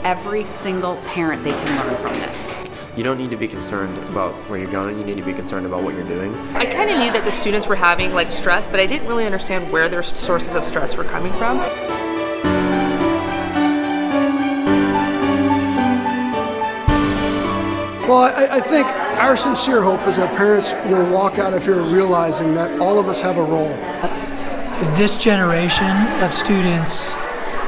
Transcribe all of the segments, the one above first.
every single parent they can learn from this. You don't need to be concerned about where you're going, you need to be concerned about what you're doing. I kind of knew that the students were having like stress, but I didn't really understand where their sources of stress were coming from. Well, I think our sincere hope is that parents will walk out of here realizing that all of us have a role. This generation of students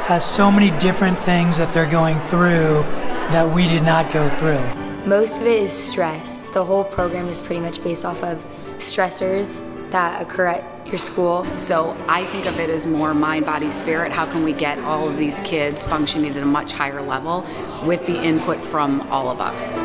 has so many different things that they're going through that we did not go through. Most of it is stress. The whole program is pretty much based off of stressors that occur at your school. So I think of it as more mind, body, spirit. How can we get all of these kids functioning at a much higher level with the input from all of us?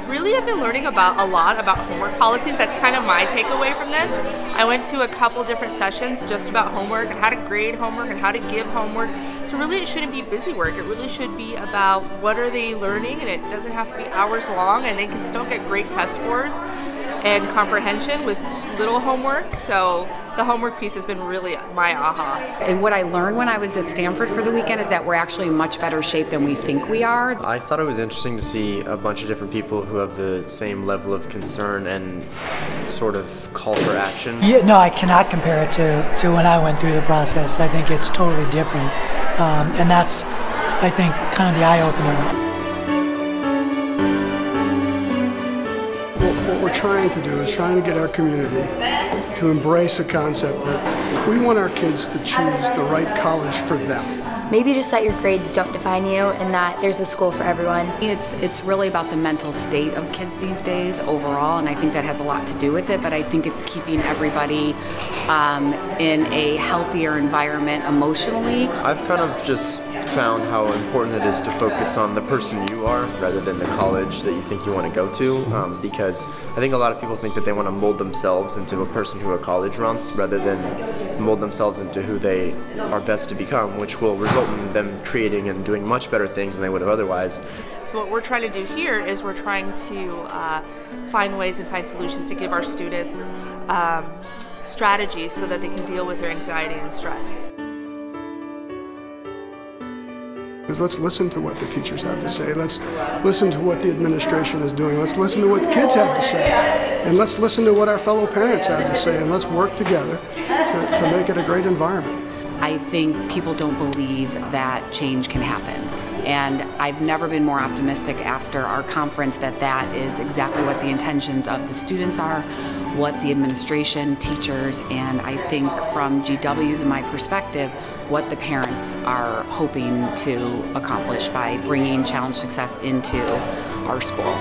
Really, I've been learning a lot about homework policies. That's kind of my takeaway from this. I went to a couple different sessions just about homework and how to grade homework and how to give homework. So really it shouldn't be busy work. It really should be about what are they learning, and it doesn't have to be hours long, and they can still get great test scores and comprehension with little homework. So the homework piece has been really my aha. And what I learned when I was at Stanford for the weekend is that we're actually in much better shape than we think we are. I thought it was interesting to see a bunch of different people who have the same level of concern and sort of call for action. Yeah, no, I cannot compare it to when I went through the process. I think it's totally different. And that's, I think, kind of the eye-opener. What we're trying to do is trying to get our community to embrace a concept that we want our kids to choose the right college for them. Maybe just that your grades don't define you and that there's a school for everyone. It's really about the mental state of kids these days overall, and I think that has a lot to do with it, but I think it's keeping everybody in a healthier environment emotionally. I've kind of just found how important it is to focus on the person you are rather than the college that you think you want to go to, because I think a lot of people think that they want to mold themselves into a person who a college runs rather than mold themselves into who they are best to become, which will result in them creating and doing much better things than they would have otherwise. So what we're trying to do here is we're trying to find ways and find solutions to give our students strategies so that they can deal with their anxiety and stress. Let's listen to what the teachers have to say. Let's listen to what the administration is doing. Let's listen to what the kids have to say. And let's listen to what our fellow parents have to say. And let's work together to make it a great environment. I think people don't believe that change can happen. And I've never been more optimistic after our conference that that is exactly what the intentions of the students are, what the administration, teachers, and I think from GW's and my perspective, what the parents are hoping to accomplish by bringing Challenge Success into our school.